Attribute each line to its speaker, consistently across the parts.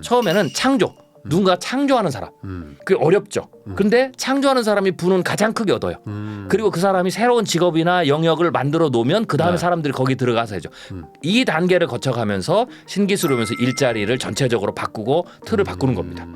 Speaker 1: 처음에는 창조. 누군가 창조하는 사람. 그게 어렵죠. 근데 창조하는 사람이 부는 가장 크게 얻어요. 그리고 그 사람이 새로운 직업이나 영역을 만들어 놓으면 그 다음에
Speaker 2: 네.
Speaker 1: 사람들이 거기 들어가서 해죠. 이 단계를 거쳐가면서 신기술을 오면서 일자리를 전체적으로 바꾸고 틀을 바꾸는 겁니다.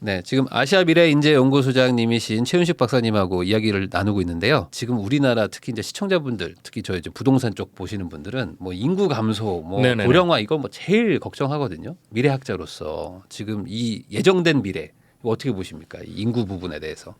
Speaker 2: 네, 지금 아시아미래인재연구소장님이신 최윤식 박사님하고 이야기를 나누고 있는데요. 지금 우리나라 특히 이제 시청자분들, 특히 저 이제 부동산 쪽 보시는 분들은 뭐 인구 감소, 뭐
Speaker 1: 네네네.
Speaker 2: 고령화 이거 뭐 제일 걱정하거든요. 미래학자로서 지금 이 예정된 미래 이거 어떻게 보십니까? 이 인구 부분에 대해서.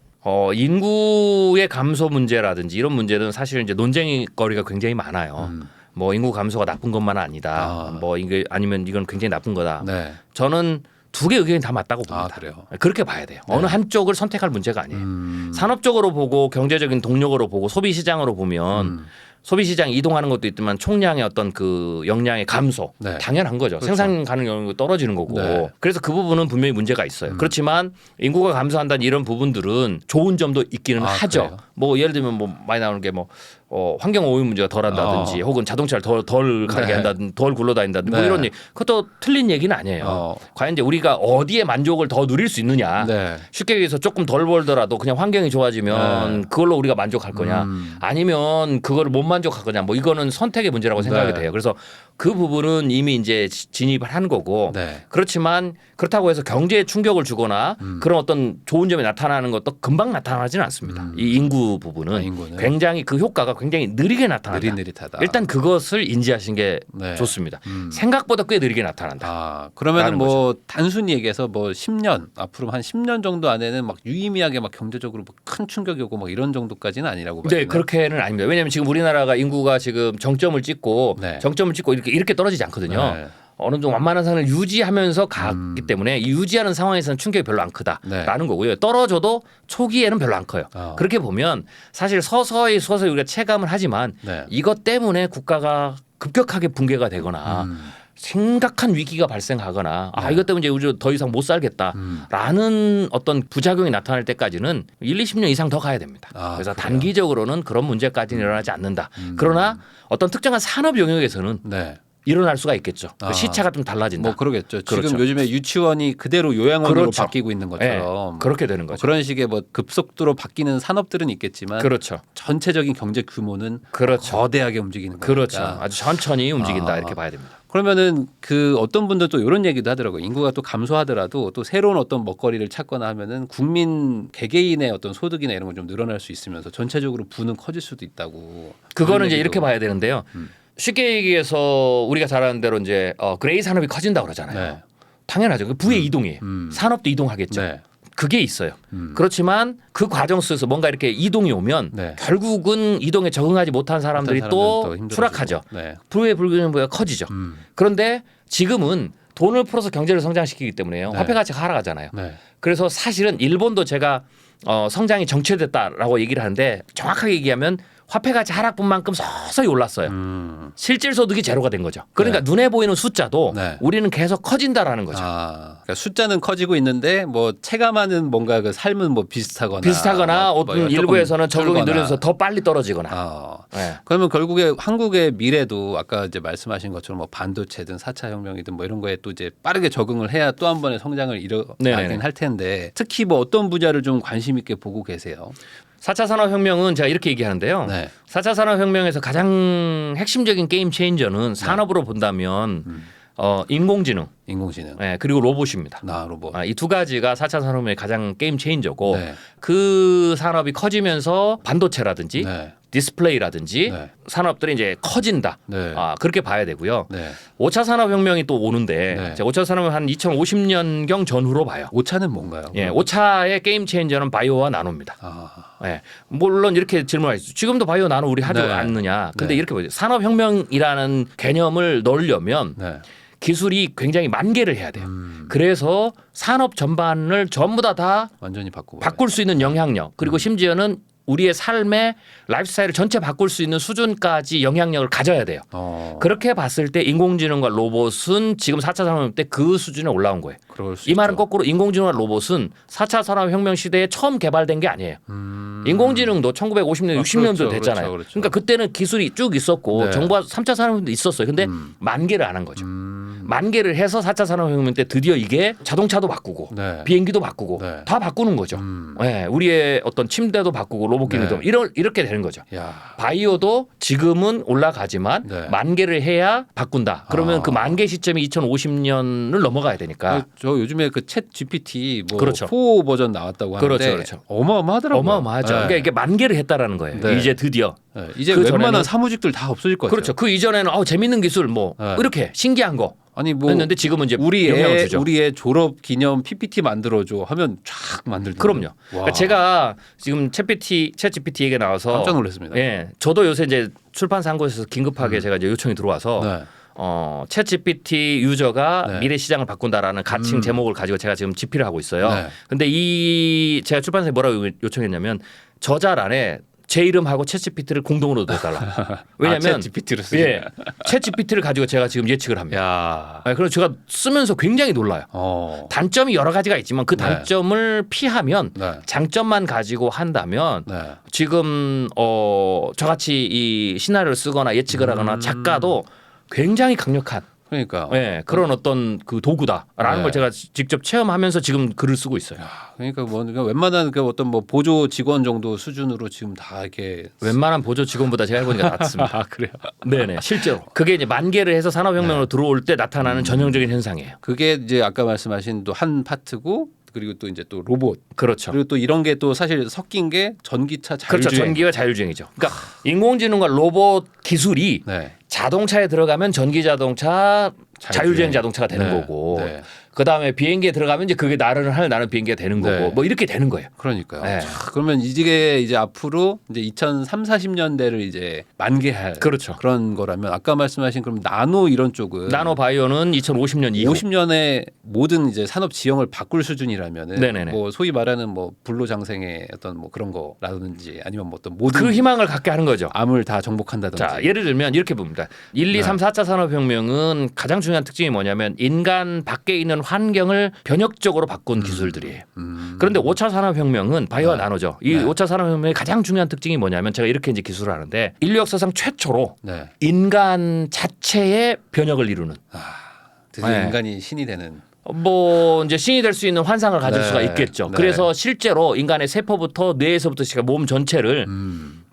Speaker 1: 인구의 감소 문제라든지 이런 문제는 사실 이제 논쟁거리가 굉장히 많아요. 뭐 인구 감소가 나쁜 것만은 아니다. 뭐 이게 아니면 이건 굉장히 나쁜 거다.
Speaker 2: 네.
Speaker 1: 저는 두 개 의견이 다 맞다고 봅니다.
Speaker 2: 그래요?
Speaker 1: 그렇게 봐야 돼요. 어느 한쪽을 선택할 문제가 아니에요. 산업적으로 보고 경제적인 동력으로 보고 소비 시장으로 보면 소비 시장 이동하는 것도 있지만 총량의 어떤 그 역량의 감소
Speaker 2: 네.
Speaker 1: 당연한 거죠.
Speaker 2: 그렇죠.
Speaker 1: 생산 가능력이 떨어지는 거고.
Speaker 2: 네.
Speaker 1: 그래서 그 부분은 분명히 문제가 있어요. 그렇지만 인구가 감소한다는 이런 부분들은 좋은 점도 있기는 하죠.
Speaker 2: 그래요?
Speaker 1: 뭐 예를 들면 뭐 많이 나오는 게 뭐 환경 오염 문제가 덜한다든지 혹은 자동차를 덜 가게
Speaker 2: 네.
Speaker 1: 한다든지 덜 굴러다닌다든지 뭐
Speaker 2: 네.
Speaker 1: 이런 그것도 틀린 얘기는 아니에요. 과연 이제 우리가 어디에 만족을 더 누릴 수 있느냐.
Speaker 2: 네.
Speaker 1: 쉽게 얘기해서 조금 덜 벌더라도 그냥 환경이 좋아지면
Speaker 2: 네.
Speaker 1: 그걸로 우리가 만족할 거냐 아니면 그거를 못 만족할 거냐 뭐 이거는 선택의 문제라고 생각이
Speaker 2: 네.
Speaker 1: 돼요. 그래서 그 부분은 이미 이제 진입을 한 거고
Speaker 2: 네.
Speaker 1: 그렇지만 그렇다고 해서 경제에 충격을 주거나 그런 어떤 좋은 점이 나타나는 것도 금방 나타나지는 않습니다. 이 인구 부분은
Speaker 2: 인구는.
Speaker 1: 굉장히 그 효과가 굉장히 느리게 나타난다.
Speaker 2: 느릿느릿하다.
Speaker 1: 일단 그것을 인지하시는 게
Speaker 2: 네.
Speaker 1: 좋습니다. 생각보다 꽤 느리게 나타난다.
Speaker 2: 그러면
Speaker 1: 라는
Speaker 2: 뭐 단순히 얘기해서 뭐 10년 앞으로 한 10년 정도 안에는 막 유의미하게 막 경제적으로 뭐 큰 충격이 오고 막 이런 정도까지는 아니라고 봐요.
Speaker 1: 네, 그렇게는 아닙니다. 왜냐하면 지금 우리나라가 인구가 지금 정점을 찍고
Speaker 2: 네.
Speaker 1: 이렇게 떨어지지 않거든요.
Speaker 2: 네.
Speaker 1: 어느 정도 완만한 상을 유지하면서 가기 때문에 이 유지하는 상황에서는 충격이 별로 안 크다라는
Speaker 2: 네.
Speaker 1: 거고요. 떨어져도 초기에는 별로 안 커요. 그렇게 보면 사실 서서히 우리가 체감을 하지만
Speaker 2: 네.
Speaker 1: 이것 때문에 국가가 급격하게 붕괴가 되거나 심각한 위기가 발생하거나 이것 때문에 이제 우리 더 이상 못 살겠다라는 어떤 부작용이 나타날 때까지는 1, 20년 이상 더 가야 됩니다. 그래서
Speaker 2: 그래요?
Speaker 1: 단기적으로는 그런 문제까지는 일어나지 않는다. 그러나 어떤 특정한 산업 영역에서는
Speaker 2: 네.
Speaker 1: 일어날 수가 있겠죠. 시차가 좀 달라진다.
Speaker 2: 뭐 그러겠죠.
Speaker 1: 그렇죠.
Speaker 2: 지금 요즘에 유치원이 그대로 요양원으로
Speaker 1: 그렇죠.
Speaker 2: 바뀌고 있는 것처럼
Speaker 1: 네, 그렇게 되는 거죠.
Speaker 2: 그런 식의 뭐 급속도로 바뀌는 산업들은 있겠지만
Speaker 1: 그렇죠.
Speaker 2: 전체적인 경제 규모는
Speaker 1: 그렇죠.
Speaker 2: 거대하게 움직이는 거니까.
Speaker 1: 그렇죠. 아주 천천히 움직인다 이렇게 봐야 됩니다.
Speaker 2: 그러면은 그 어떤 분들 또 이런 얘기도 하더라고요. 인구가 또 감소하더라도 또 새로운 어떤 먹거리를 찾거나 하면은 국민 개개인의 어떤 소득이나 이런 건 좀 늘어날 수 있으면서 전체적으로 부는 커질 수도 있다고.
Speaker 1: 그거는 이제 이렇게 봐야 되는데요. 쉽게 얘기해서 우리가 잘 아는 대로 이제 그레이 산업이 커진다고 그러잖아요.
Speaker 2: 네.
Speaker 1: 당연하죠. 그 부의 이동이에요. 산업도 이동하겠죠.
Speaker 2: 네.
Speaker 1: 그게 있어요. 그렇지만 그 과정 속에서 뭔가 이렇게 이동이 오면
Speaker 2: 네.
Speaker 1: 결국은 이동에 적응하지 못한 사람들이 또
Speaker 2: 힘들어지고.
Speaker 1: 추락하죠.
Speaker 2: 네.
Speaker 1: 부의 불균형부가 커지죠. 그런데 지금은 돈을 풀어서 경제를 성장시키기 때문에요.
Speaker 2: 네.
Speaker 1: 화폐 가치가 하락하잖아요.
Speaker 2: 네.
Speaker 1: 그래서 사실은 일본도 제가 성장이 정체됐다라고 얘기를 하는데 정확하게 얘기하면 화폐 가치 하락분만큼 서서히 올랐어요. 실질 소득이 제로가 된 거죠. 그러니까
Speaker 2: 네.
Speaker 1: 눈에 보이는 숫자도
Speaker 2: 네.
Speaker 1: 우리는 계속 커진다라는 거죠.
Speaker 2: 그러니까 숫자는 커지고 있는데 뭐 체감하는 뭔가 그 삶은 뭐 비슷하거나
Speaker 1: 어떤
Speaker 2: 조금
Speaker 1: 일부에서는 적응이
Speaker 2: 줄거나.
Speaker 1: 느려서 더 빨리 떨어지거나. 네.
Speaker 2: 그러면 결국에 한국의 미래도 아까 이제 말씀하신 것처럼 뭐 반도체든 4차 혁명이든 뭐 이런 거에 또 이제 빠르게 적응을 해야 또 한 번의 성장을 이뤄나긴
Speaker 1: 네네네.
Speaker 2: 할 텐데 특히 뭐 어떤 분야를 좀 관심 있게 보고 계세요?
Speaker 1: 4차 산업혁명은 제가 이렇게 얘기하는데요.
Speaker 2: 네.
Speaker 1: 4차 산업혁명에서 가장 핵심적인 게임 체인저는 산업으로 본다면 인공지능, 네, 그리고 로봇입니다.
Speaker 2: 로봇.
Speaker 1: 이 두 가지가 4차 산업의 가장 게임 체인저고
Speaker 2: 네.
Speaker 1: 그 산업이 커지면서 반도체라든지
Speaker 2: 네.
Speaker 1: 디스플레이라든지
Speaker 2: 네.
Speaker 1: 산업들이 이제 커진다.
Speaker 2: 네.
Speaker 1: 그렇게 봐야 되고요.
Speaker 2: 네.
Speaker 1: 5차 산업혁명이 또 오는데
Speaker 2: 네.
Speaker 1: 제가 5차 산업은 한 2050년경 전후로 봐요.
Speaker 2: 5차는 뭔가요?
Speaker 1: 예, 5차의 게임 체인저는 바이오와 나노입니다. 예, 물론 이렇게 질문할 수 있어요. 지금도 바이오 나노 우리 하지
Speaker 2: 네.
Speaker 1: 않느냐. 근데
Speaker 2: 네.
Speaker 1: 이렇게 보죠. 산업혁명이라는 개념을 넣으려면
Speaker 2: 네.
Speaker 1: 기술이 굉장히 만개를 해야 돼요. 그래서 산업 전반을 전부 다
Speaker 2: 완전히 바꾸고
Speaker 1: 바꿀 수 있는 영향력 그리고 심지어는 우리의 삶의 라이프 스타일을 전체 바꿀 수 있는 수준까지 영향력을 가져야 돼요. 그렇게 봤을 때 인공지능과 로봇은 지금 4차 산업혁명 때 그 수준에 올라온 거예요.
Speaker 2: 그럴 수
Speaker 1: 이 말은
Speaker 2: 있죠.
Speaker 1: 거꾸로 인공지능과 로봇은 4차 산업혁명 시대에 처음 개발된 게 아니에요. 인공지능도 1950년, 60년도
Speaker 2: 그렇죠,
Speaker 1: 됐잖아요.
Speaker 2: 그렇죠.
Speaker 1: 그러니까 그때는 기술이 쭉 있었고
Speaker 2: 네.
Speaker 1: 정부가 3차 산업혁명도 있었어요. 근데 만개를 안 한 거죠. 만개를 해서 4차 산업혁명 때 드디어 이게 자동차도 바꾸고
Speaker 2: 네.
Speaker 1: 비행기도 바꾸고
Speaker 2: 네.
Speaker 1: 다 바꾸는 거죠. 네, 우리의 어떤 침대도 바꾸고 로봇기능도
Speaker 2: 네.
Speaker 1: 이렇게 되는 거죠.
Speaker 2: 야.
Speaker 1: 바이오도 지금은 올라가지만
Speaker 2: 네.
Speaker 1: 만개를 해야 바꾼다. 그러면
Speaker 2: 아.
Speaker 1: 그 만개 시점이 2050년을 넘어가야 되니까.
Speaker 2: 저 요즘에 그 챗 GPT 뭐
Speaker 1: 그렇죠.
Speaker 2: 4 버전 나왔다고 하는데
Speaker 1: 그렇죠, 그렇죠.
Speaker 2: 어마어마하더라고요.
Speaker 1: 어마어마하죠.
Speaker 2: 네.
Speaker 1: 그러니까 이게 만개를 했다라는 거예요.
Speaker 2: 네.
Speaker 1: 이제 드디어.
Speaker 2: 네. 이제
Speaker 1: 그
Speaker 2: 웬만한
Speaker 1: 전에는-
Speaker 2: 사무직들 다 없어질 것 같아요.
Speaker 1: 그렇죠. 그 이전에는 재밌는 기술 뭐
Speaker 2: 네.
Speaker 1: 이렇게 신기한 거
Speaker 2: 아니 뭐
Speaker 1: 했는데 지금은 이제
Speaker 2: 우리
Speaker 1: 영향을
Speaker 2: 애
Speaker 1: 주죠.
Speaker 2: 우리의 졸업 기념 PPT 만들어줘 하면 쫙 만들던데.
Speaker 1: 그럼요.
Speaker 2: 와.
Speaker 1: 그러니까 제가 지금 챗 GPT 얘기 나와서
Speaker 2: 깜짝 놀랐습니다.
Speaker 1: 예, 저도 요새 이제 출판사 한 곳에서 긴급하게 제가 이제 요청이 들어와서
Speaker 2: 네.
Speaker 1: 챗 GPT 유저가
Speaker 2: 네.
Speaker 1: 미래 시장을 바꾼다라는 가칭 제목을 가지고 제가 지금 집필을 하고 있어요.
Speaker 2: 네.
Speaker 1: 근데 제가 출판사에 뭐라고 요청했냐면 저자란에 제 이름하고 챗 GPT를 공동으로 넣어달라. 왜냐하면
Speaker 2: 챗 GPT를 쓰지.
Speaker 1: 예, 챗 GPT를 가지고 제가 지금 예측을 합니다.
Speaker 2: 야.
Speaker 1: 그래서 제가 쓰면서 굉장히 놀라요. 단점이 여러 가지가 있지만 그
Speaker 2: 네.
Speaker 1: 단점을 피하면
Speaker 2: 네.
Speaker 1: 장점만 가지고 한다면
Speaker 2: 네.
Speaker 1: 지금 저같이 이 시나리오를 쓰거나 예측을 하거나 작가도 굉장히 강력한
Speaker 2: 그러니까.
Speaker 1: 그런 어떤 그 도구다라는
Speaker 2: 네.
Speaker 1: 걸 제가 직접 체험하면서 지금 글을 쓰고 있어요.
Speaker 2: 그러니까 뭐 그러니까 웬만한 그 어떤 뭐 보조 직원 정도 수준으로 지금 다 이렇게
Speaker 1: 웬만한 보조 직원보다 제가 해보니까 낫습니다.
Speaker 2: 아 그래요.
Speaker 1: 네네 실제로 그게 이제 만개를 해서 산업혁명으로 들어올 때 나타나는 전형적인 현상이에요.
Speaker 2: 그게 이제 아까 말씀하신 또 한 파트고 그리고 또 이제 또 로봇
Speaker 1: 그렇죠.
Speaker 2: 그리고 또 이런 게 또 사실 섞인 게 전기차 자율주행.
Speaker 1: 그렇죠. 전기와 자율주행이죠. 그러니까 인공지능과 로봇 기술이
Speaker 2: 네.
Speaker 1: 자동차에 들어가면 전기 자동차, 자율주행 자동차가 되는
Speaker 2: 네.
Speaker 1: 거고
Speaker 2: 네.
Speaker 1: 그다음에 비행기에 들어가면 이제 그게 나는 비행기가 되는 거고
Speaker 2: 네.
Speaker 1: 뭐 이렇게 되는 거예요.
Speaker 2: 그러니까요.
Speaker 1: 네.
Speaker 2: 자, 그러면 이게 이제 앞으로 이제 2030, 40년대를 이제 만개할
Speaker 1: 그렇죠.
Speaker 2: 그런 거라면 아까 말씀하신 그럼 나노 이런 쪽은
Speaker 1: 나노 바이오는 2050년 이후
Speaker 2: 50년에 모든 이제 산업 지형을 바꿀 수준이라면은
Speaker 1: 네네네.
Speaker 2: 뭐 소위 말하는 뭐 불로장생의 어떤 뭐 그런 거라든지 아니면 뭐 어떤 모든
Speaker 1: 그 희망을 갖게 하는 거죠.
Speaker 2: 암을 다 정복한다든지.
Speaker 1: 자, 예를 들면 이렇게 봅니다. 1, 2, 3, 4차 산업혁명은 가장 중요한 특징이 뭐냐면 인간 밖에 있는 환경을 변혁적으로 바꾼 기술들이에요. 그런데 5차 산업혁명은 바이오와 나노죠. 이 5차 산업혁명의 가장 중요한 특징이 뭐냐면 제가 이렇게 이제 기술을 하는데 인류 역사상 최초로
Speaker 2: 네.
Speaker 1: 인간 자체의 변혁을 이루는
Speaker 2: 드디어
Speaker 1: 네.
Speaker 2: 인간이 신이 되는.
Speaker 1: 뭐 이제 신이 될 수 있는 환상을 가질
Speaker 2: 네.
Speaker 1: 수가 있겠죠.
Speaker 2: 네.
Speaker 1: 그래서 실제로 인간의 세포부터 뇌에서부터 시작 몸 전체를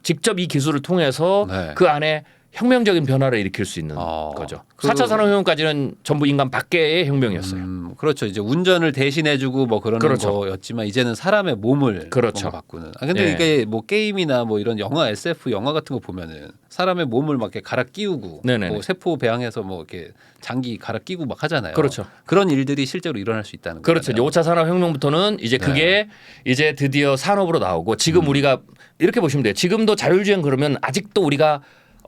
Speaker 1: 직접 이 기술을 통해서
Speaker 2: 네.
Speaker 1: 그 안에 혁명적인 변화를 일으킬 수 있는 거죠. 4차 산업혁명까지는 전부 인간 밖의 혁명이었어요.
Speaker 2: 그렇죠. 이제 운전을 대신해주고 뭐 그런
Speaker 1: 그렇죠.
Speaker 2: 거였지만 이제는 사람의 몸을
Speaker 1: 그렇죠.
Speaker 2: 뭔가 바꾸는. 근데
Speaker 1: 예.
Speaker 2: 이게 뭐 게임이나 뭐 이런 영화 SF 영화 같은 거 보면은 사람의 몸을 막 이렇게 갈아 끼우고
Speaker 1: 네네네.
Speaker 2: 뭐 세포 배양해서 뭐 이렇게 장기 갈아 끼고 막 하잖아요.
Speaker 1: 그렇죠.
Speaker 2: 그런 일들이 실제로 일어날 수 있다는 거죠.
Speaker 1: 그렇죠. 이제 5차 산업혁명부터는 이제 그게 이제 드디어 산업으로 나오고 지금 우리가 이렇게 보시면 돼요. 지금도 자율주행 그러면 아직도 우리가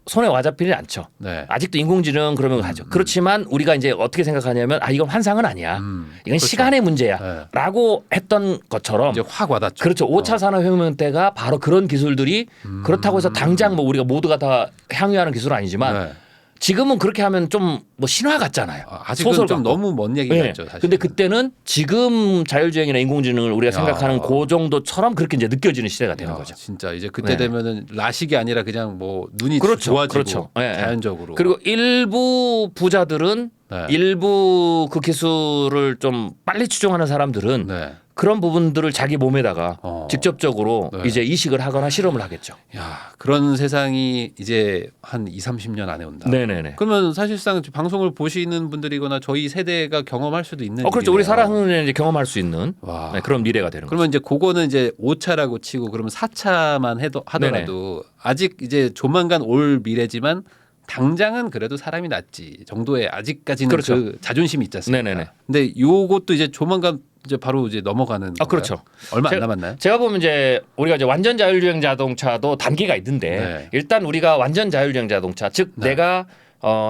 Speaker 1: 손에 와잡히지 않죠.
Speaker 2: 네.
Speaker 1: 아직도 인공지능 그러면 하죠. 그렇지만 우리가 이제 어떻게 생각하냐면 이건 환상은 아니야. 이건
Speaker 2: 그렇죠.
Speaker 1: 시간의
Speaker 2: 네.
Speaker 1: 문제야라고 했던 것처럼
Speaker 2: 이제 확 와닿죠.
Speaker 1: 그렇죠. 5차 산업혁명 때가 바로 그런 기술들이 그렇다고 해서 당장 뭐 우리가 모두가 다 향유하는 기술은 아니지만
Speaker 2: 네.
Speaker 1: 지금은 그렇게 하면 좀 뭐 신화 같잖아요.
Speaker 2: 아직은
Speaker 1: 소설
Speaker 2: 좀
Speaker 1: 같고.
Speaker 2: 너무 먼 얘기
Speaker 1: 네.
Speaker 2: 같죠. 사실.
Speaker 1: 근데 그때는 지금 자율주행이나 인공지능을 우리가 생각하는 그 정도처럼 그렇게 이제 느껴지는 시대가 되는 거죠.
Speaker 2: 진짜 이제 그때
Speaker 1: 네.
Speaker 2: 되면은 라식이 아니라 그냥 뭐 눈이
Speaker 1: 그렇죠.
Speaker 2: 좋아지고
Speaker 1: 그렇죠. 네.
Speaker 2: 자연적으로.
Speaker 1: 그리고 일부 부자들은
Speaker 2: 네.
Speaker 1: 일부 그 기술을 좀 빨리 추종하는 사람들은
Speaker 2: 네.
Speaker 1: 그런 부분들을 자기 몸에다가 직접적으로
Speaker 2: 네.
Speaker 1: 이제 이식을 하거나 실험을 하겠죠.
Speaker 2: 야, 그런 세상이 이제 한 2, 30년 안에 온다.
Speaker 1: 네네네.
Speaker 2: 그러면 사실상 방송을 보시는 분들이거나 저희 세대가 경험할 수도 있는
Speaker 1: 그렇죠.
Speaker 2: 일이네요.
Speaker 1: 우리 살아가는 이제 경험할 수 있는
Speaker 2: 와.
Speaker 1: 네, 그런 미래가 되는 거죠.
Speaker 2: 그러면 이제 그거는 이제 5차라고 치고 그러면 4차만 하더라도 아직 이제 조만간 올 미래지만 당장은 그래도 사람이 낫지 정도의 아직까지는
Speaker 1: 그렇죠.
Speaker 2: 그 자존심이 있지 않습니까?
Speaker 1: 네네네.
Speaker 2: 근데 요것도 이제 조만간 이제 바로 이제 넘어가는 건가요?
Speaker 1: 그렇죠.
Speaker 2: 얼마 안 남았나요?
Speaker 1: 제가 보면 이제 우리가 이제 완전 자율주행 자동차도 단계가 있는데
Speaker 2: 네.
Speaker 1: 일단 우리가 완전 자율주행 자동차 즉 내가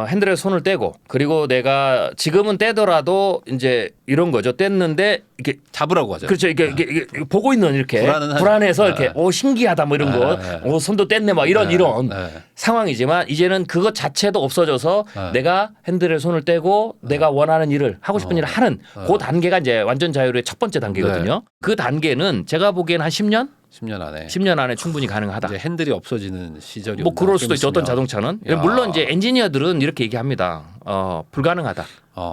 Speaker 1: 핸들에 손을 떼고 그리고 내가 지금은 떼더라도 이제 이런 거죠. 뗐는데 이렇게
Speaker 2: 잡으라고 하죠.
Speaker 1: 그렇죠. 이게 보고 있는 이렇게 불안해서 이렇게 신기하다 뭐 이런 거 손도 뗐네 막 이런 상황이지만 이제는 그것 자체도 없어져서 내가 핸들에 손을 떼고 내가 원하는 일을 하고 싶은 일을 하는 그 단계가 이제 완전 자율의 첫 번째 단계거든요. 그 단계는 제가 보기에는 한 10년
Speaker 2: 10년 안에
Speaker 1: 10년 안에 충분히 가능하다.
Speaker 2: 이제 핸들이 없어지는 시절이
Speaker 1: 뭐
Speaker 2: 온다.
Speaker 1: 그럴 수도 있죠.
Speaker 2: 좀
Speaker 1: 어떤
Speaker 2: 있으면.
Speaker 1: 자동차는.
Speaker 2: 야.
Speaker 1: 물론 이제 엔지니어들은 이렇게 얘기합니다. 불가능하다.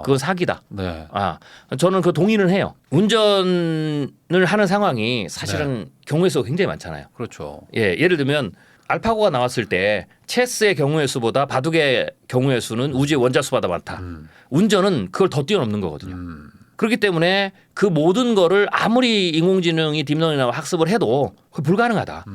Speaker 1: 그건 사기다.
Speaker 2: 네.
Speaker 1: 저는 그 동의는 해요. 운전을 하는 상황이 사실은 경우의 수가 굉장히 많잖아요.
Speaker 2: 그렇죠.
Speaker 1: 예, 예를 들면 알파고가 나왔을 때 체스의 경우의 수보다 바둑의 경우의 수는 우주의 원자 수보다 많다. 운전은 그걸 더 뛰어넘는 거거든요. 그렇기 때문에 그 모든 거를 아무리 인공지능이 딥러닝이나 학습을 해도 그게 불가능하다.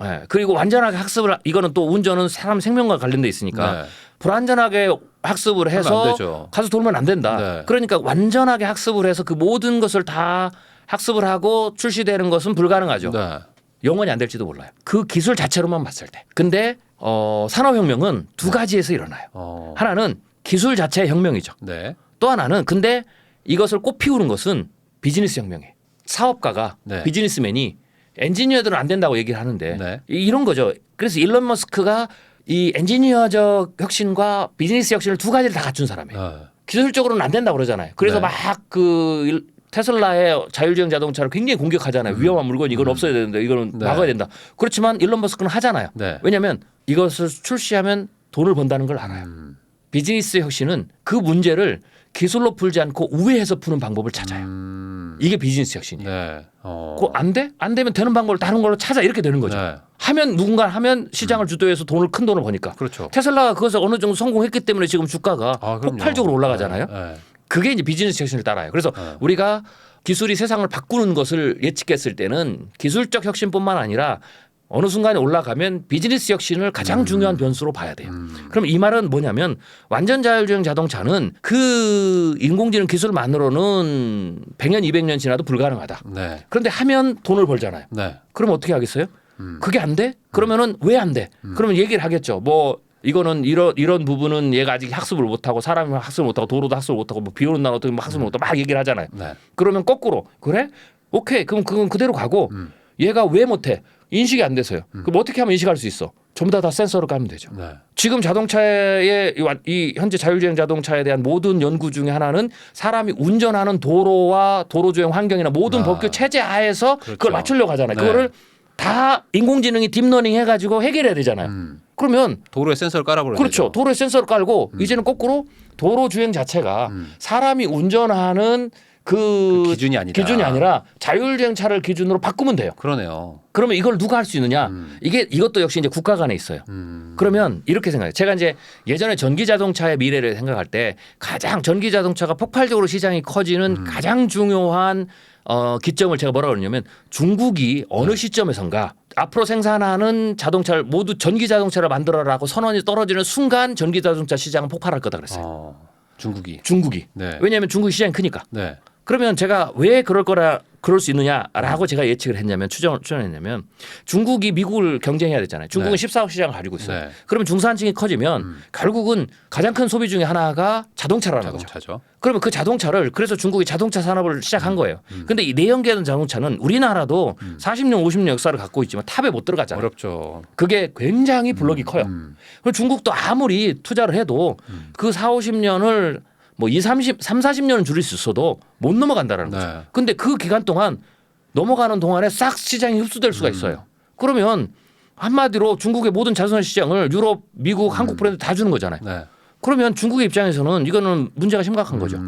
Speaker 1: 예, 그리고 완전하게 학습을 이거는 또 운전은 사람 생명과 관련돼 있으니까
Speaker 2: 네.
Speaker 1: 불완전하게 학습을
Speaker 2: 그러면 안
Speaker 1: 해서
Speaker 2: 되죠.
Speaker 1: 가서 돌면 안 된다.
Speaker 2: 네.
Speaker 1: 그러니까 완전하게 학습을 해서 그 모든 것을 다 학습을 하고 출시되는 것은 불가능하죠.
Speaker 2: 네.
Speaker 1: 영원히 안 될지도 몰라요. 그 기술 자체로만 봤을 때. 근데 산업혁명은 두 가지에서 일어나요. 하나는 기술 자체의 혁명이죠.
Speaker 2: 네.
Speaker 1: 또 하나는 근데 이것을 꽃피우는 것은 비즈니스 혁명이에요. 사업가가
Speaker 2: 네.
Speaker 1: 비즈니스맨이 엔지니어들은 안 된다고 얘기를 하는데
Speaker 2: 네.
Speaker 1: 이런 거죠. 그래서 일론 머스크가 이 엔지니어적 혁신과 비즈니스 혁신을 두 가지를 다 갖춘 사람이에요. 기술적으로는 안 된다고 그러잖아요. 그래서
Speaker 2: 네.
Speaker 1: 막 그 테슬라의 자율주행 자동차를 굉장히 공격하잖아요. 위험한 물건 이건 없어야 되는데 이거는
Speaker 2: 네.
Speaker 1: 막아야 된다. 그렇지만 일론 머스크는 하잖아요.
Speaker 2: 네.
Speaker 1: 왜냐하면 이것을 출시하면 돈을 번다는 걸 알아요. 비즈니스 혁신은 그 문제를 기술로 풀지 않고 우회해서 푸는 방법을 찾아요. 이게 비즈니스 혁신이에요.
Speaker 2: 네.
Speaker 1: 그거 안 돼? 안 되면 되는 방법을 다른 걸로 찾아 이렇게 되는 거죠.
Speaker 2: 네.
Speaker 1: 하면 누군가 하면 시장을 주도해서 큰 돈을 버니까.
Speaker 2: 그렇죠.
Speaker 1: 테슬라가 그것을 어느 정도 성공했기 때문에 지금 주가가
Speaker 2: 그럼요.
Speaker 1: 폭발적으로 올라가잖아요.
Speaker 2: 네.
Speaker 1: 그게 이제 비즈니스 혁신을 따라요. 그래서 우리가 기술이 세상을 바꾸는 것을 예측했을 때는 기술적 혁신뿐만 아니라 어느 순간에 올라가면 비즈니스 혁신을 가장 중요한 변수로 봐야 돼요. 그럼 이 말은 뭐냐면 완전 자율주행 자동차는 그 인공지능 기술만으로는 100년, 200년 지나도 불가능하다.
Speaker 2: 네.
Speaker 1: 그런데 하면 돈을 벌잖아요.
Speaker 2: 네.
Speaker 1: 그럼 어떻게 하겠어요? 그게 안 돼? 그러면은 왜 안 돼? 그러면 얘기를 하겠죠. 뭐 이거는 이런 부분은 얘가 아직 학습을 못하고 사람이 학습을 못하고 도로도 학습을 못하고 뭐 비 오는 날 어떻게 학습을 못하고 막 얘기를 하잖아요.
Speaker 2: 네.
Speaker 1: 그러면 거꾸로 그래? 오케이. 그럼 그건 그대로 가고 얘가 왜 못해? 인식이 안 돼서요. 그럼 어떻게 하면 인식할 수 있어? 전부 다 센서로 깔면 되죠.
Speaker 2: 네.
Speaker 1: 지금 자동차의 이 현재 자율주행 자동차에 대한 모든 연구 중에 하나는 사람이 운전하는 도로와 도로주행 환경이나 모든 법규 체제 하에서 그걸
Speaker 2: 그렇죠.
Speaker 1: 맞추려고 하잖아요.
Speaker 2: 네.
Speaker 1: 그거를 다 인공지능이 딥러닝 해가지고 해결해야 되잖아요. 그러면
Speaker 2: 도로에 센서를 깔아버려야
Speaker 1: 그렇죠.
Speaker 2: 되죠.
Speaker 1: 도로에 센서를 깔고 이제는 거꾸로 도로 주행 자체가 사람이 운전하는 그
Speaker 2: 기준이
Speaker 1: 아니라 자율주행차를 기준으로 바꾸면 돼요.
Speaker 2: 그러네요.
Speaker 1: 그러면 이걸 누가 할 수 있느냐? 이것도 역시 이제 국가 간에 있어요. 그러면 이렇게 생각해요. 제가 이제 예전에 전기 자동차의 미래를 생각할 때 가장 전기 자동차가 폭발적으로 시장이 커지는 가장 중요한 기점을 제가 뭐라고 그러냐면 중국이 어느 시점에선가 앞으로 생산하는 자동차를 모두 전기 자동차를 만들어라고 선언이 떨어지는 순간 전기 자동차 시장은 폭발할 거다 그랬어요. 중국이.
Speaker 2: 네.
Speaker 1: 왜냐하면 중국이 시장이 크니까.
Speaker 2: 네.
Speaker 1: 그러면 제가 왜 그럴 수 있느냐라고 제가 예측을 했냐면 추정했냐면 중국이 미국을 경쟁해야 되잖아요. 중국은
Speaker 2: 네.
Speaker 1: 14억 시장을 가지고 있어요.
Speaker 2: 네.
Speaker 1: 그러면 중산층이 커지면 결국은 가장 큰 소비 중에 하나가 자동차라는 거죠.
Speaker 2: 자동차죠.
Speaker 1: 그러면 그 자동차를 그래서 중국이 자동차 산업을 시작한 거예요. 근데 이 내연기관 자동차는 우리나라도 40년 50년 역사를 갖고 있지만 탑에 못 들어가잖아요.
Speaker 2: 어렵죠.
Speaker 1: 그게 굉장히 블록이 커요. 그리고 중국도 아무리 투자를 해도 그 4, 50년을 뭐 3, 40년은 줄일 수 있어도 못 넘어간다라는
Speaker 2: 네.
Speaker 1: 거죠. 근데 그 기간 동안 넘어가는 동안에 싹 시장이 흡수될 수가 있어요. 그러면 한마디로 중국의 모든 자동차 시장을 유럽, 미국, 한국 브랜드 다 주는 거잖아요.
Speaker 2: 네.
Speaker 1: 그러면 중국의 입장에서는 이거는 문제가 심각한 거죠.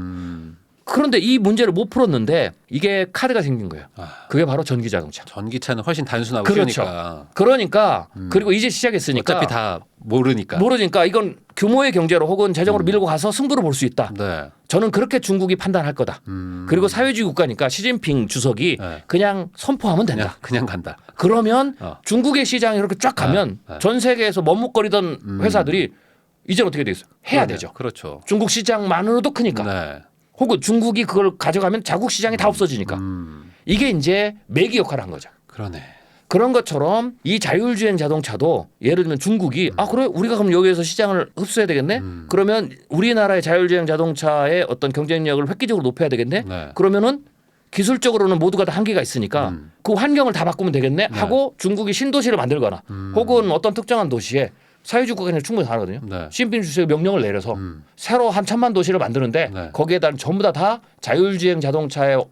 Speaker 1: 그런데 이 문제를 못 풀었는데 이게 카드가 생긴 거예요. 그게 바로 전기 자동차.
Speaker 2: 전기차는 훨씬 단순하고
Speaker 1: 그렇죠.
Speaker 2: 쉬우니까.
Speaker 1: 그러니까 그리고 이제 시작했으니까
Speaker 2: 어차피 다 모르니까
Speaker 1: 이건 규모의 경제로 혹은 재정으로 밀고 가서 승부를 볼 수 있다.
Speaker 2: 네.
Speaker 1: 저는 그렇게 중국이 판단할 거다. 그리고 사회주의 국가니까 시진핑 주석이
Speaker 2: 네.
Speaker 1: 그냥 선포하면 된다.
Speaker 2: 그냥 간다.
Speaker 1: 그러면 중국의 시장이 이렇게 쫙 가면
Speaker 2: 네.
Speaker 1: 전 세계에서 머뭇거리던 회사들이 이제 어떻게 되겠어요? 해야 되죠.
Speaker 2: 그렇죠.
Speaker 1: 중국 시장만으로도 크니까.
Speaker 2: 네.
Speaker 1: 혹은 중국이 그걸 가져가면 자국 시장이 다 없어지니까. 이게 이제 매기 역할을 한 거죠.
Speaker 2: 그러네.
Speaker 1: 그런 것처럼 이 자율주행 자동차도 예를 들면 중국이 그래 우리가 그럼 여기에서 시장을 흡수해야 되겠네. 그러면 우리나라의 자율주행 자동차의 어떤 경쟁력을 획기적으로 높여야 되겠네.
Speaker 2: 네.
Speaker 1: 그러면은 기술적으로는 모두가 다 한계가 있으니까 그 환경을 다 바꾸면 되겠네 하고 중국이 신도시를 만들거나 혹은 어떤 특정한 도시에 사회주의 국가는 충분히 가능하거든요.
Speaker 2: 네.
Speaker 1: 시진핑 주석이 명령을 내려서 새로 한 1000만 도시를 만드는데
Speaker 2: 네.
Speaker 1: 거기에다 전부 다 자율주행 자동차의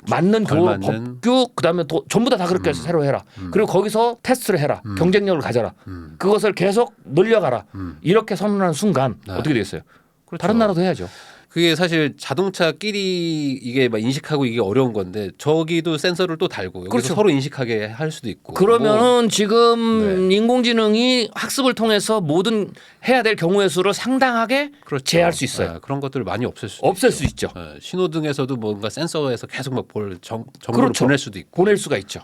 Speaker 1: 맞는
Speaker 2: 걸맞는.
Speaker 1: 법규 그다음에 전부 다 그렇게 해서 새로 해라. 그리고 거기서 테스트를 해라. 경쟁력을 가져라. 그것을 계속 늘려가라. 이렇게 선언하는 순간
Speaker 2: 네.
Speaker 1: 어떻게 되겠어요?
Speaker 2: 그렇죠.
Speaker 1: 다른 나라도 해야죠.
Speaker 2: 그게 사실 자동차끼리 이게 막 인식하고 이게 어려운 건데 저기도 센서를 또 달고 여기서
Speaker 1: 그렇죠.
Speaker 2: 서로 인식하게 할 수도 있고.
Speaker 1: 그러면은 지금 인공지능이 학습을 통해서 모든 해야 될 경우의 수를 상당하게
Speaker 2: 그렇죠.
Speaker 1: 제어할 수 있어요.
Speaker 2: 네, 그런 것들을 많이 없앨 수도
Speaker 1: 없앨
Speaker 2: 있죠.
Speaker 1: 수 있죠.
Speaker 2: 네, 신호등에서 뭔가 센서에서 계속 막 정보를
Speaker 1: 그렇죠.
Speaker 2: 보낼 수도 있고.
Speaker 1: 보낼 수가 있죠.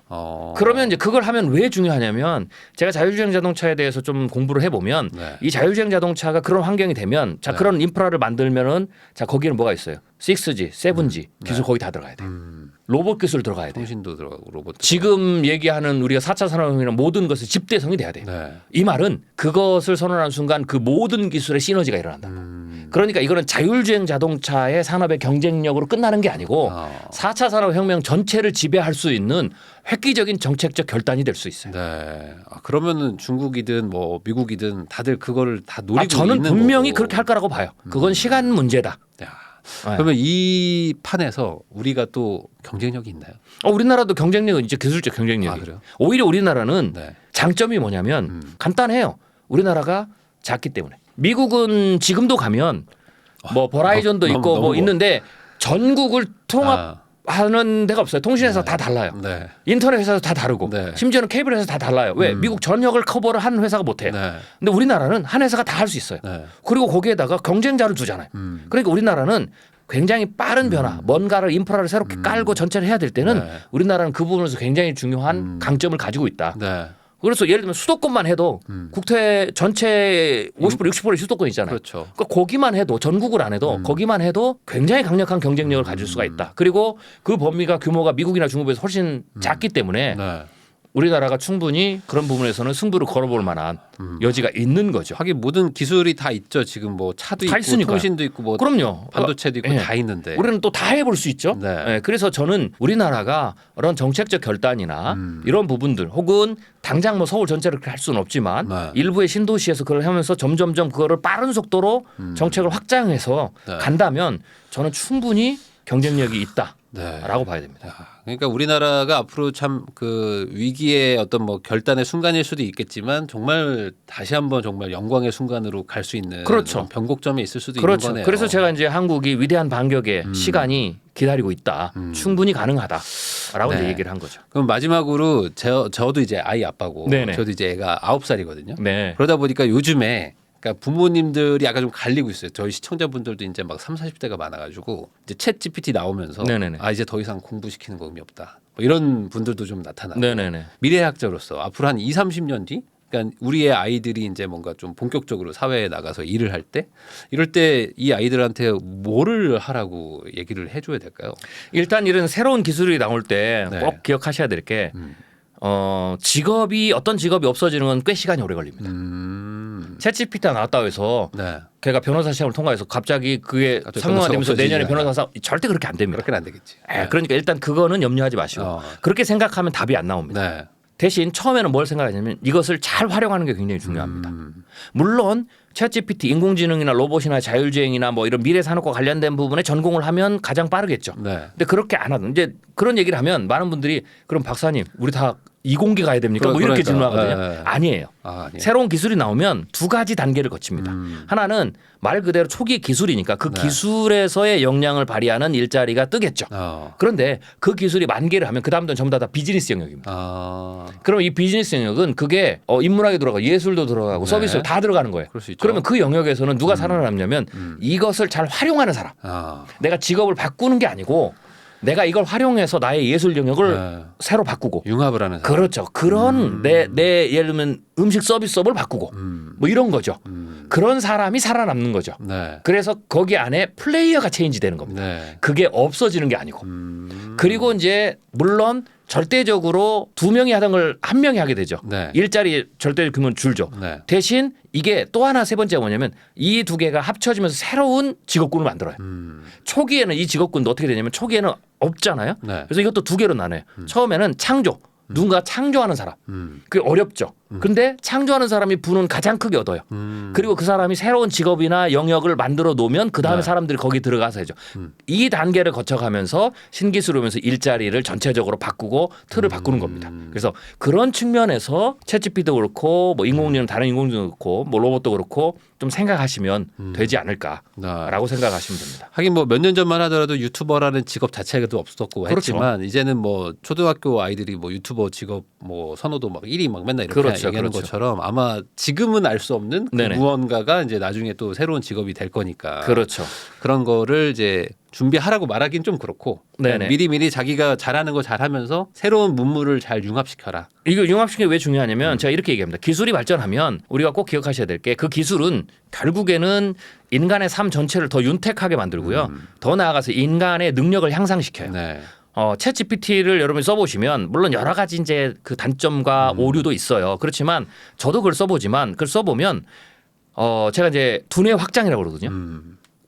Speaker 1: 그러면 이제 그걸 하면 왜 중요하냐면 제가 자율주행 자동차에 대해서 좀 공부를 해보면
Speaker 2: 네.
Speaker 1: 이 자율주행 자동차가 그런 환경이 되면 자 그런 인프라를 만들면은 자 거기는 뭐가 있어요? 6G, 7G 기술 거기 다 들어가야 돼요. 로봇 기술 들어가야 돼요.
Speaker 2: 통신도 들어가고 로봇.
Speaker 1: 지금 얘기하는 우리가 4차 산업혁명이나 모든 것의 집대성이 돼야 돼요.
Speaker 2: 네.
Speaker 1: 이 말은 그것을 선언하는 순간 그 모든 기술의 시너지가 일어난다. 그러니까 이거는 자율주행 자동차의 산업의 경쟁력으로 끝나는 게 아니고 4차 산업혁명 전체를 지배할 수 있는 획기적인 정책적 결단이 될 수 있어요.
Speaker 2: 네. 그러면은 중국이든 뭐 미국이든 다들 그거를 다 노리고
Speaker 1: 저는
Speaker 2: 있는
Speaker 1: 분명히
Speaker 2: 거고.
Speaker 1: 그렇게 할 거라고 봐요. 그건 시간 문제다.
Speaker 2: 야.
Speaker 1: 네.
Speaker 2: 그러면 이 판에서 우리가 또 경쟁력이 있나요?
Speaker 1: 우리나라도 경쟁력은 이제 기술적 경쟁력이.
Speaker 2: 그래요?
Speaker 1: 오히려 우리나라는
Speaker 2: 네.
Speaker 1: 장점이 뭐냐면 간단해요. 우리나라가 작기 때문에. 미국은 지금도 가면 뭐 버라이전도
Speaker 2: 너무
Speaker 1: 있고 뭐
Speaker 2: 뭐.
Speaker 1: 있는데 전국을 통합하는 데가 없어요. 통신회사 다 달라요.
Speaker 2: 네.
Speaker 1: 인터넷 회사도 다 다르고
Speaker 2: 네.
Speaker 1: 심지어는 케이블 회사 다 달라요. 왜? 미국 전역을 커버를 하는 회사가 못해요.
Speaker 2: 네.
Speaker 1: 근데 우리나라는 한 회사가 다 할 수 있어요.
Speaker 2: 네.
Speaker 1: 그리고 거기에다가 경쟁자를 두잖아요. 그러니까 우리나라는 굉장히 빠른 변화, 뭔가를 인프라를 새롭게 깔고 전체를 해야 될 때는
Speaker 2: 네.
Speaker 1: 우리나라는 그 부분에서 굉장히 중요한 강점을 가지고 있다.
Speaker 2: 네.
Speaker 1: 그래서 예를 들면 수도권만 해도 국토 전체 50% 60%의 수도권 있잖아요.
Speaker 2: 그렇죠.
Speaker 1: 그러니까 거기만 해도 전국을 안 해도 거기만 해도 굉장히 강력한 경쟁력을 가질 수가 있다. 그리고 그 범위가 규모가 미국이나 중국에서 훨씬 작기 때문에
Speaker 2: 네.
Speaker 1: 우리나라가 충분히 그런 부분에서는 승부를 걸어볼 만한 여지가 있는 거죠.
Speaker 2: 하긴 모든 기술이 다 있죠. 지금 뭐 차도
Speaker 1: 다
Speaker 2: 있고
Speaker 1: 있으니까요.
Speaker 2: 통신도 있고 뭐
Speaker 1: 그럼요.
Speaker 2: 반도체도 있고
Speaker 1: 예.
Speaker 2: 다 있는데.
Speaker 1: 우리는 또 다 해볼 수 있죠.
Speaker 2: 네.
Speaker 1: 그래서 저는 우리나라가 그런 정책적 결단이나 이런 부분들 혹은 당장 뭐 서울 전체를 그렇게 할 수는 없지만
Speaker 2: 네.
Speaker 1: 일부의 신도시에서 그걸 하면서 점점점 그거를 빠른 속도로 정책을 확장해서
Speaker 2: 네.
Speaker 1: 간다면 저는 충분히 경쟁력이
Speaker 2: 네.
Speaker 1: 있다라고 봐야 됩니다.
Speaker 2: 야, 그러니까 우리나라가 앞으로 참 그 위기의 어떤 뭐 결단의 순간일 수도 있겠지만 정말 다시 한번 정말 영광의 순간으로 갈 수 있는
Speaker 1: 그렇죠.
Speaker 2: 그런 변곡점에 있을 수도
Speaker 1: 그렇죠.
Speaker 2: 있는 거네요.
Speaker 1: 그래서 제가 이제 한국이 위대한 반격의 시간이 기다리고 있다. 충분히 가능하다라고
Speaker 2: 네.
Speaker 1: 이제 얘기를 한 거죠.
Speaker 2: 그럼 마지막으로 저도 이제 아이 아빠고
Speaker 1: 네네.
Speaker 2: 저도 이제 애가 9살이거든요.
Speaker 1: 네.
Speaker 2: 그러다 보니까 요즘에 그러니까 부모님들이 약간 좀 갈리고 있어요. 저희 시청자분들도 이제 막 30, 40대가 많아가지고 이제 챗 GPT 나오면서
Speaker 1: 네네네.
Speaker 2: 이제 더 이상 공부시키는 거 의미 없다. 뭐 이런 분들도 좀 나타나고
Speaker 1: 네네네.
Speaker 2: 미래학자로서 앞으로 한 2, 30년 뒤 그러니까 우리의 아이들이 이제 뭔가 좀 본격적으로 사회에 나가서 일을 할 때 이럴 때 이 아이들한테 뭐를 하라고 얘기를 해줘야 될까요?
Speaker 1: 일단 이런 새로운 기술이 나올 때 꼭
Speaker 2: 네.
Speaker 1: 기억하셔야 될 게 직업이 어떤 직업이 없어지는 건 꽤 시간이 오래 걸립니다. 챗GPT가 나왔다고 해서
Speaker 2: 네.
Speaker 1: 걔가 변호사 시험을 통과해서 갑자기 그게
Speaker 2: 갑자기
Speaker 1: 상용화되면서
Speaker 2: 변호사
Speaker 1: 내년에
Speaker 2: 없어지지
Speaker 1: 변호사 사업 절대 그렇게 안 됩니다.
Speaker 2: 그렇게는 안 되겠지.
Speaker 1: 그러니까 일단 그거는 염려하지 마시고 그렇게 생각하면 답이 안 나옵니다.
Speaker 2: 네.
Speaker 1: 대신 처음에는 뭘 생각하냐면 이것을 잘 활용하는 게 굉장히 중요합니다. 물론 챗GPT 인공지능이나 로봇이나 자율주행이나 뭐 이런 미래 산업과 관련된 부분에 전공을 하면 가장 빠르겠죠.
Speaker 2: 네.
Speaker 1: 근데 그렇게 안 하든 이제 그런 얘기를 하면 많은 분들이 그럼 박사님 우리 다 이공계 가야 됩니까? 뭐 이렇게
Speaker 2: 그러니까.
Speaker 1: 질문하거든요.
Speaker 2: 네.
Speaker 1: 아니에요.
Speaker 2: 아니에요.
Speaker 1: 새로운 기술이 나오면 두 가지 단계를 거칩니다. 하나는 말 그대로 초기 기술이니까 그
Speaker 2: 네.
Speaker 1: 기술에서의 역량을 발휘하는 일자리가 뜨겠죠. 그런데 그 기술이 만개를 하면 그 다음부터는 전부 다 비즈니스 영역입니다. 그럼 이 비즈니스 영역은 그게 인문학에 들어가고 예술도 들어가고
Speaker 2: 네.
Speaker 1: 서비스도 다 들어가는 거예요.
Speaker 2: 그럴 수 있죠.
Speaker 1: 그러면 그 영역에서는 누가 살아남냐면 이것을 잘 활용하는 사람. 내가 직업을 바꾸는 게 아니고 내가 이걸 활용해서 나의 예술 영역을
Speaker 2: 네.
Speaker 1: 새로 바꾸고
Speaker 2: 융합을 하는 사람.
Speaker 1: 그렇죠. 그런 내 예를 들면 음식 서비스업을 바꾸고 뭐 이런 거죠. 그런 사람이 살아남는 거죠.
Speaker 2: 네.
Speaker 1: 그래서 거기 안에 플레이어가 체인지되는 겁니다.
Speaker 2: 네.
Speaker 1: 그게 없어지는 게 아니고. 그리고 이제 물론 절대적으로 두 명이 하던 걸 한 명이 하게 되죠.
Speaker 2: 네.
Speaker 1: 일자리 절대 규모는 줄죠.
Speaker 2: 네.
Speaker 1: 대신 이게 또 하나 세 번째가 뭐냐면 이 두 개가 합쳐지면서 새로운 직업군을 만들어요. 초기에는 이 직업군도 어떻게 되냐면 초기에는 없잖아요.
Speaker 2: 네.
Speaker 1: 그래서 이것도 두 개로 나눠요. 처음에는 창조. 누군가 창조하는 사람. 그게 어렵죠. 근데 창조하는 사람이 부는 가장 크게 얻어요. 그리고 그 사람이 새로운 직업이나 영역을 만들어 놓으면 그 다음에
Speaker 2: 네.
Speaker 1: 사람들이 거기 들어가서 해죠. 이 단계를 거쳐가면서 신기술을 오면서 일자리를 전체적으로 바꾸고 틀을 바꾸는 겁니다. 그래서 그런 측면에서 챗GPT도 그렇고 뭐 인공지능 다른 인공지능도 그렇고 뭐 로봇도 그렇고 좀 생각하시면 되지 않을까라고 생각하시면 됩니다.
Speaker 2: 하긴 뭐 몇 년 전만 하더라도 유튜버라는 직업 자체도 없었고
Speaker 1: 그렇죠.
Speaker 2: 했지만 이제는 뭐 초등학교 아이들이 뭐 유튜버 직업 뭐 선호도 막 1위 막 맨날 이렇게
Speaker 1: 그렇죠.
Speaker 2: 얘기하는
Speaker 1: 그렇죠.
Speaker 2: 것처럼 아마 지금은 알 수 없는 그
Speaker 1: 네네.
Speaker 2: 무언가가 이제 나중에 또 새로운 직업이 될 거니까
Speaker 1: 그렇죠.
Speaker 2: 그런 거를 이제 준비하라고 말하기는 좀 그렇고
Speaker 1: 네네.
Speaker 2: 미리미리 자기가 잘하는 거 잘하면서 새로운 문물을 잘 융합시켜라.
Speaker 1: 이거 융합시키는 게 왜 중요하냐면 제가 이렇게 얘기합니다. 기술이 발전하면 우리가 꼭 기억하셔야 될 게 그 기술은 결국에는 인간의 삶 전체를 더 윤택하게 만들고요. 더 나아가서 인간의 능력을 향상시켜요.
Speaker 2: 네.
Speaker 1: 챗 GPT를 여러분이 써보시면 물론 여러 가지 이제 그 단점과 오류도 있어요. 그렇지만 저도 그걸 써보지만 그걸 써보면 제가 이제 두뇌 확장이라고 그러거든요.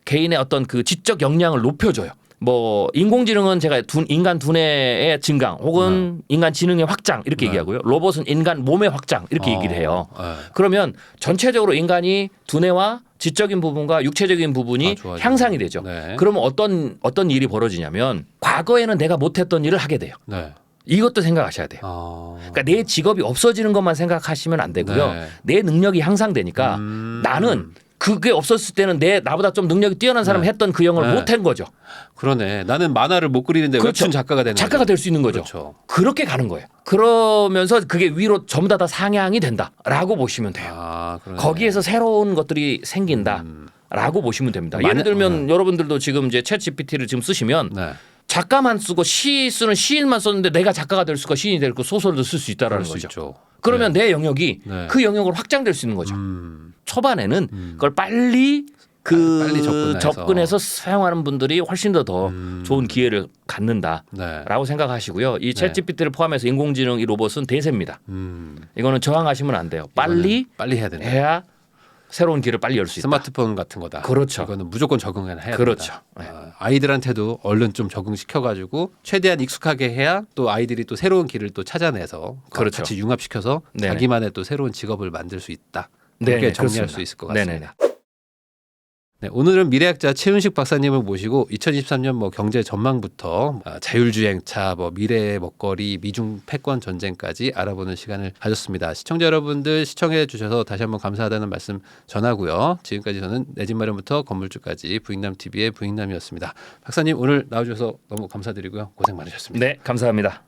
Speaker 1: 개인의 어떤 그 지적 역량을 높여줘요. 뭐 인공지능은 제가 인간 두뇌의 증강 혹은 인간 지능의 확장 이렇게 얘기하고요. 로봇은 인간 몸의 확장 이렇게 얘기를 해요. 그러면 전체적으로 인간이 두뇌와 지적인 부분과 육체적인 부분이 향상이 되죠.
Speaker 2: 네.
Speaker 1: 그러면 어떤 일이 벌어지냐면 과거에는 내가 못했던 일을 하게 돼요.
Speaker 2: 네.
Speaker 1: 이것도 생각하셔야 돼요. 그러니까 내 직업이 없어지는 것만 생각하시면 안 되고요.
Speaker 2: 네.
Speaker 1: 내 능력이 향상되니까 나는 그게 없었을 때는 나보다 좀 능력이 뛰어난 사람이 했던 그 영을 못한 거죠.
Speaker 2: 그러네. 나는 만화를 못 그리는데
Speaker 1: 그렇죠.
Speaker 2: 웹툰 작가가 되는
Speaker 1: 작가가
Speaker 2: 거죠.
Speaker 1: 될 수 있는 거죠.
Speaker 2: 그렇죠.
Speaker 1: 그렇게 가는 거예요. 그러면서 그게 위로 전부 다 상향이 된다라고 보시면 돼요.
Speaker 2: 그러네.
Speaker 1: 거기에서 새로운 것들이 생긴다라고 보시면 됩니다. 예를 들면 여러분들도 지금 이제 챗 GPT를 지금 쓰시면
Speaker 2: 네.
Speaker 1: 작가만 쓰고 시 쓰는 시인만 썼는데 내가 작가가 될 수가 시인이 될 거 소설도 쓸 수 있다라는
Speaker 2: 그럴 수
Speaker 1: 거죠.
Speaker 2: 있죠.
Speaker 1: 그러면 내 영역이
Speaker 2: 네.
Speaker 1: 그 영역으로 확장될 수 있는 거죠. 초반에는 그걸 빨리
Speaker 2: 빨리
Speaker 1: 접근해서 사용하는 분들이 훨씬 더 좋은 기회를
Speaker 2: 네.
Speaker 1: 갖는다라고 생각하시고요. 이 챗GPT를 포함해서 인공지능 이 로봇은 대세입니다. 이거는 저항하시면 안 돼요. 빨리
Speaker 2: 해야 되네.
Speaker 1: 해야 새로운 길을 빨리 열 수 있다.
Speaker 2: 스마트폰 같은 거다.
Speaker 1: 그렇죠.
Speaker 2: 이거는 무조건 적응해야 된다.
Speaker 1: 그렇죠. 네.
Speaker 2: 아이들한테도 얼른 좀 적응시켜가지고 최대한 익숙하게 해야 또 아이들이 또 새로운 길을 또 찾아내서
Speaker 1: 그렇죠.
Speaker 2: 같이 융합시켜서
Speaker 1: 네네.
Speaker 2: 자기만의 또 새로운 직업을 만들 수 있다.
Speaker 1: 네네,
Speaker 2: 그렇게 정리할
Speaker 1: 그렇습니다.
Speaker 2: 수 있을 것 같습니다.
Speaker 1: 네네네.
Speaker 2: 네, 오늘은 미래학자 최윤식 박사님을 모시고 2023년 뭐 경제 전망부터 자율주행차, 뭐 미래의 먹거리, 미중 패권 전쟁까지 알아보는 시간을 가졌습니다. 시청자 여러분들 시청해 주셔서 다시 한번 감사하다는 말씀 전하고요. 지금까지 저는 내 집 마련부터 건물주까지 부익남 TV의 부익남이었습니다. 박사님 오늘 나와주셔서 너무 감사드리고요. 고생 많으셨습니다.
Speaker 1: 네, 감사합니다.